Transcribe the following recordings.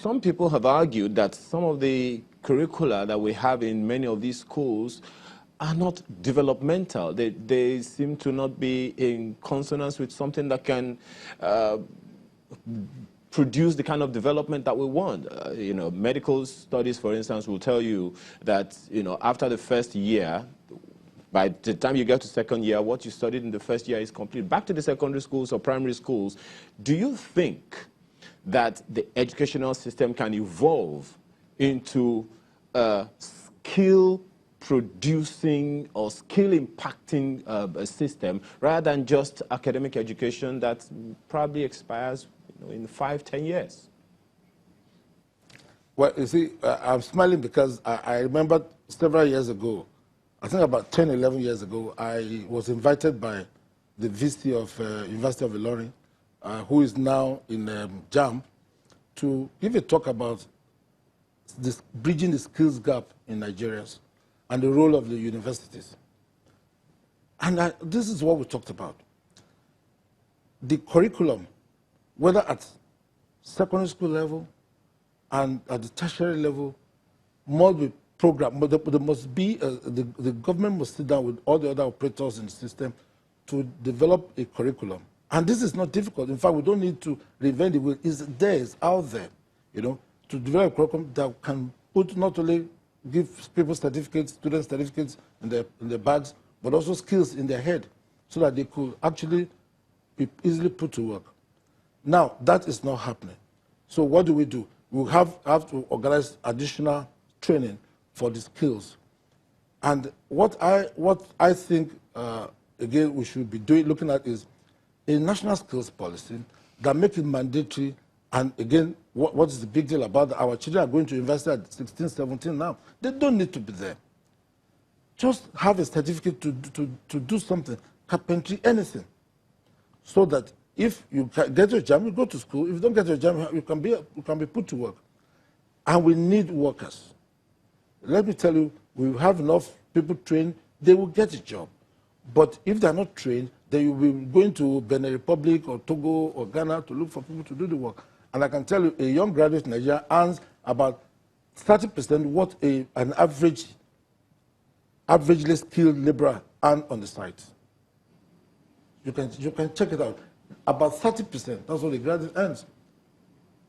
some people have argued that some of the curricula that we have in many of these schools are not developmental. They seem to not be in consonance with something that can produce the kind of development that we want. You know, medical studies, for instance, will tell you that, you know, after the first year, by the time you get to second year, what you studied in the first year is complete. Back to the secondary schools or primary schools, do you think that the educational system can evolve into a skill-producing or skill-impacting a system rather than just academic education that probably expires, you know, in 5-10 years? Well, you see, I'm smiling because I remember several years ago, I think about 10, 11 years ago, I was invited by the VC of University of Ilorin, who is now in JAM, to give a talk about this, bridging the skills gap in Nigeria and the role of the universities. And this is what we talked about. The curriculum, whether at secondary school level and at the tertiary level, must be programmed, but there must be, the government must sit down with all the other operators in the system to develop a curriculum. And this is not difficult. In fact, we don't need to reinvent the wheel. It's there, it's out there, you know, to develop a curriculum that can put, not only give people certificates, students certificates in their bags, but also skills in their head so that they could actually be easily put to work. Now, that is not happening. So what do? We have to organize additional training for the skills. And what I think, again, we should be looking at is a national skills policy that makes it mandatory. And again, what is the big deal about that? Our children are going to university at 16, 17 now. They don't need to be there. Just have a certificate to do something, carpentry, anything. So that if you get your JAM, you go to school. If you don't get your JAM, you can be put to work. And we need workers. Let me tell you, we have enough people trained, they will get a job. But if they're not trained, then you'll be going to Benin Republic or Togo or Ghana to look for people to do the work. And I can tell you, a young graduate in Nigeria earns about 30% what an averagely skilled laborer earns on the site. You can check it out. About 30%, that's what a graduate earns.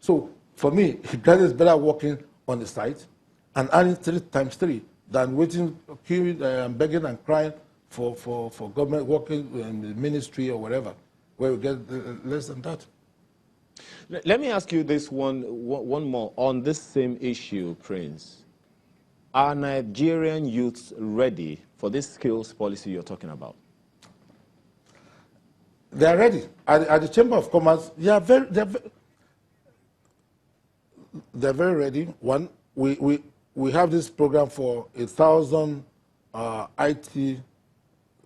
So for me, a graduate is better working on the site and earning 3 times 3 than waiting, queuing, begging and crying for government, working in the ministry or whatever, where you get less than that. Let me ask you this one more on this same issue, Prince. Are Nigerian youths ready for this skills policy you're talking about? They are ready. At the Chamber of Commerce, they're very ready. One, we have this program for 1,000 IT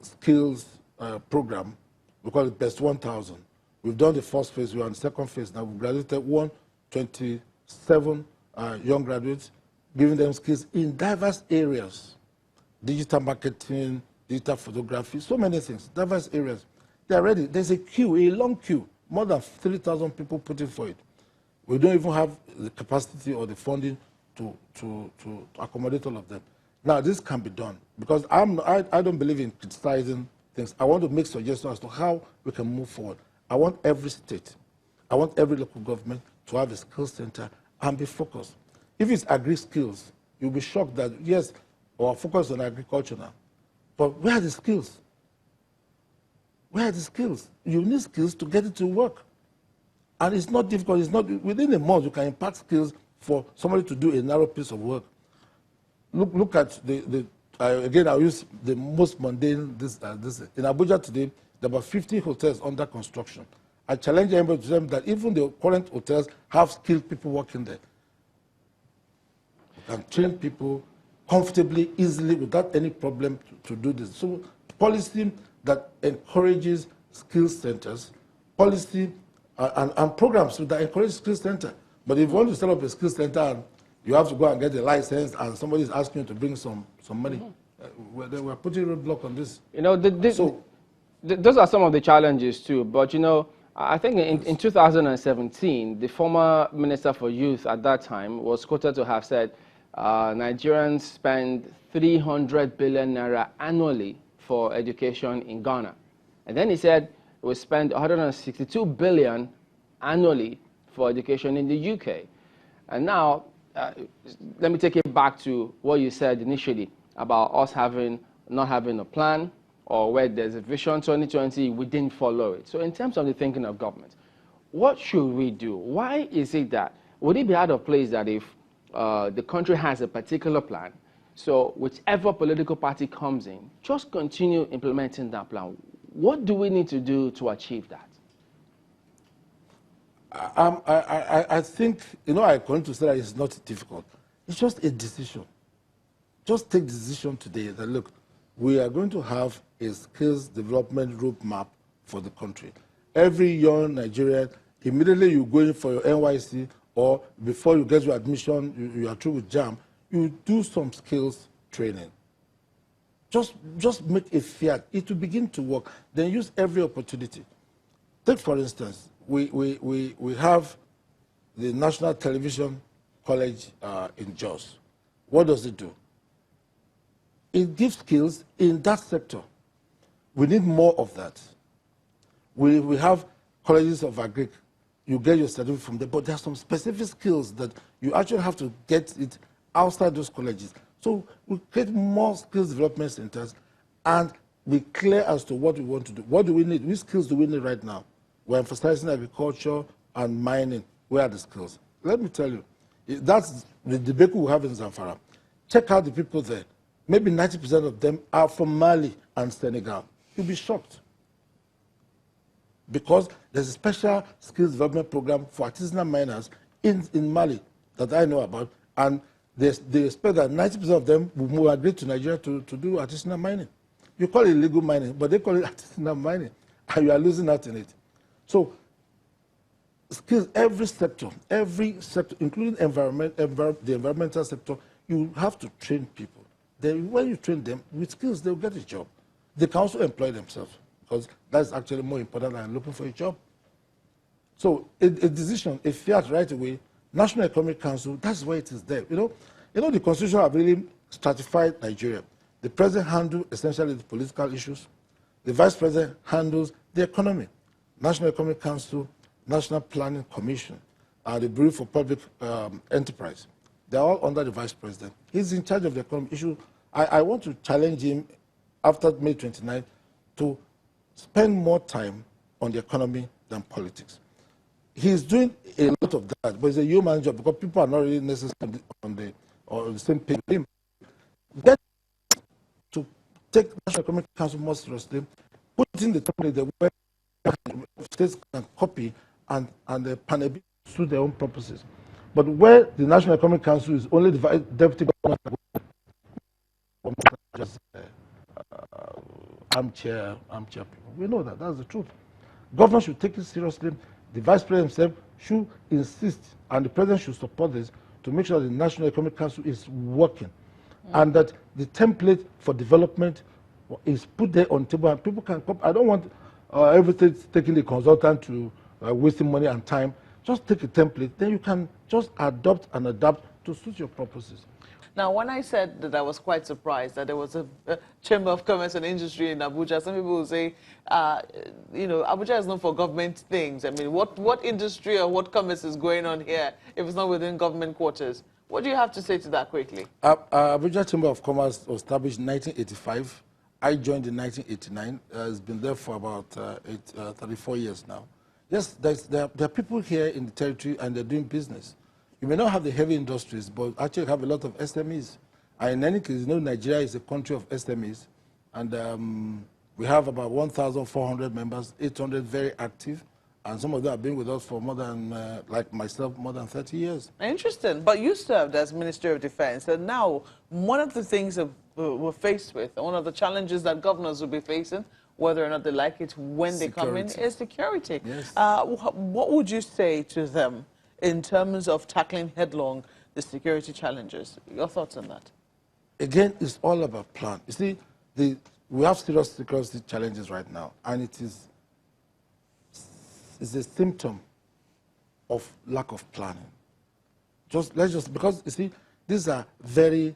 skills program. We call it Best 1,000. We've done the first phase, we're on the second phase. Now we've graduated 127 young graduates, giving them skills in diverse areas. Digital marketing, digital photography, so many things, diverse areas. They're ready. There's a queue, a long queue, more than 3,000 people putting for it. We don't even have the capacity or the funding to accommodate all of them. Now, this can be done because I don't believe in criticizing things. I want to make suggestions as to how we can move forward. I want every state, I want every local government to have a skills center and be focused. If it's agri-skills, you'll be shocked that, yes, our focus is on agriculture now, but where are the skills? Where are the skills? You need skills to get it to work. And it's not difficult. It's not within a month you can impart skills for somebody to do a narrow piece of work. Look at again, I'll use the most mundane, this. In Abuja today, there are about 50 hotels under construction. I challenge everybody to them that even the current hotels have skilled people working there. You can train people comfortably, easily, without any problem to do this. So policy that encourages skills centers, policy and programs that encourage skills center. But if you want to set up a skills center and you have to go and get a license and somebody is asking you to bring some money, we're putting a roadblock on this. You know, those are some of the challenges too. But you know, I think in 2017, the former Minister for Youth at that time was quoted to have said Nigerians spend 300 billion naira annually for education in Ghana. And then he said we spend 162 billion annually for education in the UK. And now, let me take it back to what you said initially about us not having a plan, or where there's a vision 2020, we didn't follow it. So in terms of the thinking of government, what should we do? Why is it that, would it be out of place that if the country has a particular plan, so whichever political party comes in, just continue implementing that plan? What do we need to do to achieve that? I think, I'm going to say that it's not difficult. It's just a decision. Just take the decision today that, look, we are going to have a skills development roadmap for the country. Every young Nigerian, immediately you go in for your NYC, or before you get your admission, you are through with JAM, you do some skills training. Just make a fiat. It will begin to work. Then use every opportunity. Take, for instance, we have the National Television College in Jos. What does it do? It gives skills in that sector. We need more of that. We have colleges of agric. You get your certificate from there, but there are some specific skills that you actually have to get it outside those colleges. So we create more skills development centers and be clear as to what we want to do. What do we need? Which skills do we need right now? We're emphasizing agriculture and mining. Where are the skills? Let me tell you, that's the debate we have in Zamfara. Check out the people there. Maybe 90% of them are from Mali and Senegal. You'll be shocked. Because there's a special skills development program for artisanal miners in Mali that I know about, and they expect that 90% of them will migrate to Nigeria to do artisanal mining. You call it illegal mining, but they call it artisanal mining, and you are losing out in it. So skills, every sector, including the environmental sector, you have to train people. Then when you train them with skills, they'll get a job. They can also employ themselves, because that's actually more important than looking for a job. So a decision, a fiat right away, National Economic Council, that's why it is there. You know, the Constitution have really stratified Nigeria. The president handles essentially the political issues. The vice president handles the economy. National Economic Council, National Planning Commission, the Bureau for Public Enterprise. They're all under the vice president. He's in charge of the economic issue. I want to challenge him after May 29th to spend more time on the economy than politics. He's doing a lot of that, but it's a human job because people are not really necessarily on the same page with him. Get to take National Economic Council more seriously, put in the template the way states can copy and the panel suit their own purposes. But where the National Economic Council is only the deputy governor, just armchair people. We know that. That's the truth. Government should take it seriously. The vice president himself should insist, and the president should support this to make sure that the National Economic Council is working, and that the template for development is put there on the table, and people can copy. I don't want everything taking the consultant to wasting money and time. Just take a template, then you can just adopt and adapt to suit your purposes. Now, when I said that I was quite surprised that there was a Chamber of Commerce and Industry in Abuja, some people will say, you know, Abuja is known for government things. I mean, what industry or what commerce is going on here if it's not within government quarters? What do you have to say to that quickly? Abuja Chamber of Commerce was established in 1985. I joined in 1989. It's been there for about 34 years now. Yes, there are people here in the territory and they're doing business. You may not have the heavy industries, but actually have a lot of SMEs. And in any case, you know, Nigeria is a country of SMEs. And we have about 1,400 members, 800 very active. And some of them have been with us for more than, like myself, more than 30 years. Interesting. But you served as Minister of Defense. And now, one of the things that we're faced with, one of the challenges that governors will be facing, whether or not they like it when they come in, is security. Yes. What would you say to them in terms of tackling headlong the security challenges? Your thoughts on that? Again, it's all about plan. You see, we have serious security challenges right now, and it is is a symptom of lack of planning. Because you see, these are very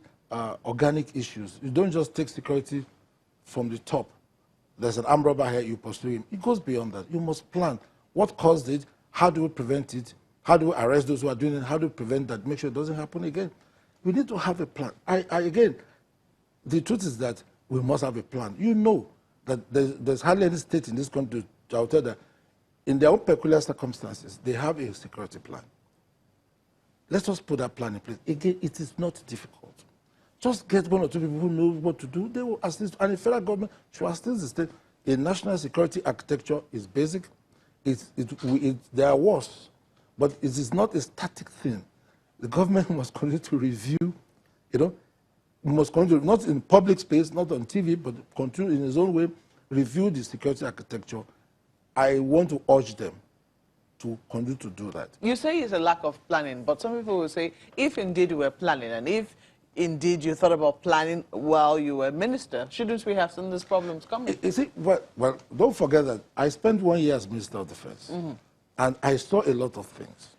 organic issues. You don't just take security from the top. There's an armed robber here, you pursue him. It goes beyond that. You must plan. What caused it? How do we prevent it? How do we arrest those who are doing it? How do we prevent that? Make sure it doesn't happen again. We need to have a plan. Again, the truth is that we must have a plan. You know that there's hardly any state in this country, I'll tell you that, in their own peculiar circumstances, they have a security plan. Let us put that plan in place. Again, it is not difficult. Just get one or two people who know what to do. They will assist, and the federal government should assist the state. A national security architecture is basic. There are wars, but it is not a static thing. The government must continue to review, must continue, not in public space, not on TV, but continue in its own way, review the security architecture. I want to urge them to continue to do that. You say it's a lack of planning, but some people will say, if indeed we were planning, and if indeed you thought about planning while you were minister, shouldn't we have some of these problems coming? You see, well, don't forget that I spent 1 year as Minister of Defense, and I saw a lot of things.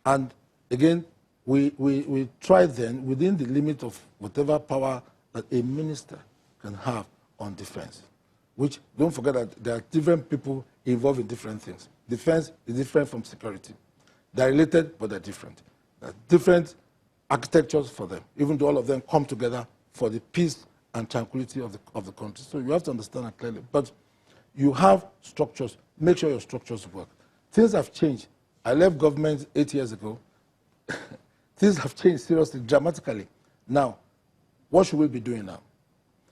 And again, we tried then, within the limit of whatever power that a minister can have on defense, which, don't forget that there are different people involved in different things. Defense is different from security. They're related, but they're different. There are different architectures for them, even though all of them come together for the peace and tranquility of the country. So you have to understand that clearly. But you have structures. Make sure your structures work. Things have changed. I left government 8 years ago. Things have changed seriously, dramatically. Now, what should we be doing now?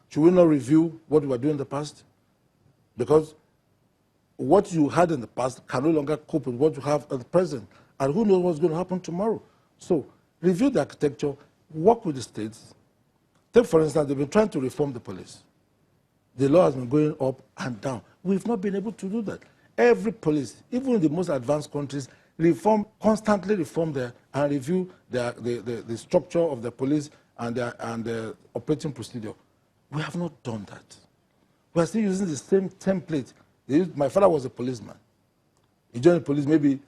Should we not review what we were doing in the past? Because what you had in the past can no longer cope with what you have at the present. And who knows what's going to happen tomorrow? So review the architecture, work with the states. Take, for instance, they've been trying to reform the police. The law has been going up and down. We've not been able to do that. Every police, even in the most advanced countries, constantly reform there and review the structure of the police and the operating procedure. We have not done that. We are still using the same template. My father was a policeman. He joined the police maybe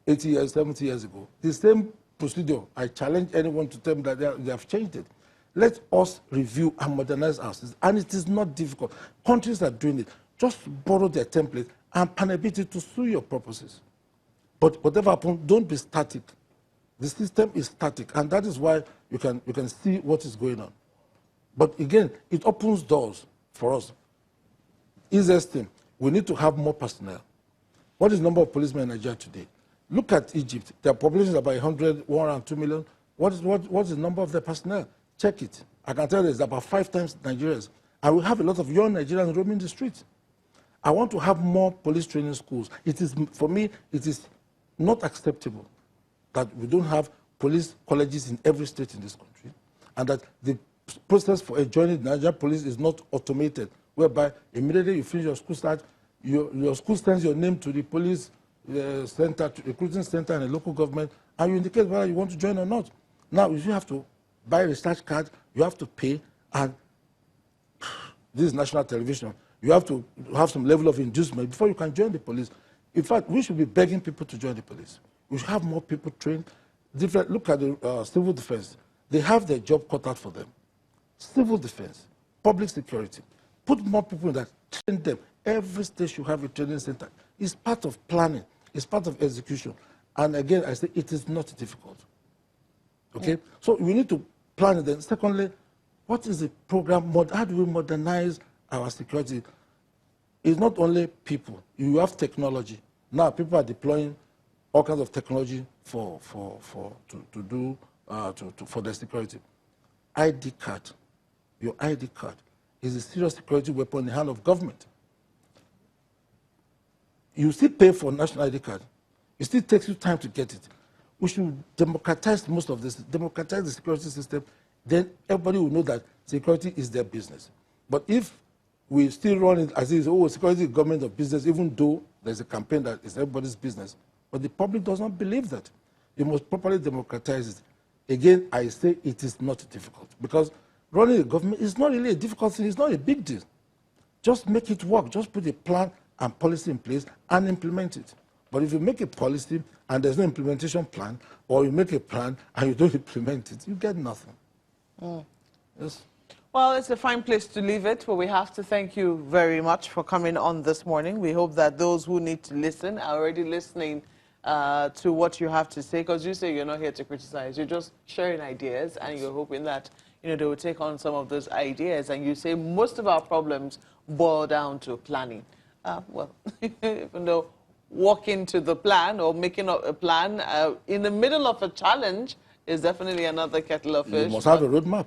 80 years, 70 years ago. The same procedure. I challenge anyone to tell me that they have changed it. Let us review and modernize our system. And it is not difficult. Countries are doing it. Just borrow their template and panabit it to suit your purposes. But whatever happens, don't be static. The system is static, and that is why you can see what is going on. But again, it opens doors for us. Easiest thing, we need to have more personnel. What is the number of policemen in Nigeria today? Look at Egypt. Their population is about 102 million. What is the number of their personnel? Check it. I can tell you it's about 5 times Nigerians. And we have a lot of young Nigerians roaming the streets. I want to have more police training schools. For me, it is not acceptable that we don't have police colleges in every state in this country, and that the process for joining the Nigerian police is not automated, whereby immediately you finish your school start, your school sends your name to the police center, to recruiting center and the local government, and you indicate whether you want to join or not. Now, if you have to buy a research card, you have to pay, and this is national television. You have to have some level of inducement before you can join the police. In fact, we should be begging people to join the police. We should have more people trained. Look at the civil defense. They have their job cut out for them. Civil defense, public security. Put more people in that, train them. Every state should have a training center. It's part of planning. It's part of execution. And again, I say it is not difficult. Okay? Yeah. So we need to plan it then. Secondly, what is the program? How do we modernize our security? It's not only people. You have technology. Now people are deploying all kinds of technology for their security. ID card. Your ID card is a serious security weapon in the hand of government. You still pay for national ID card. It still takes you time to get it. We should democratize most of this, democratize the security system. Then everybody will know that security is their business. But if we still run it as is, security is government of business, even though there's a campaign that it's everybody's business. But the public does not believe that. You must properly democratize it. Again, I say it is not difficult, because running a government is not really a difficult thing. It's not a big deal. Just make it work. Just put a plan and policy in place and implement it. But if you make a policy and there's no implementation plan, or you make a plan and you don't implement it, you get nothing. Yes. Well, it's a fine place to leave it, but we have to thank you very much for coming on this morning. We hope that those who need to listen are already listening to what you have to say, because you say you're not here to criticize. You're just sharing ideas, and you're hoping that they will take on some of those ideas. And you say most of our problems boil down to planning. Well, even though walking to the plan or making up a plan in the middle of a challenge is definitely another kettle of fish. You must have a roadmap.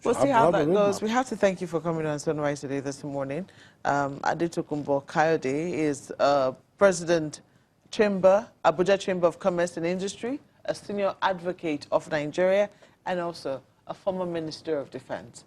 We'll see how that goes. We have to thank you for coming on Sunrise today this morning. Adetokunbo Kayode is President Abuja Chamber of Commerce and Industry, a senior advocate of Nigeria, and also a former Minister of Defense.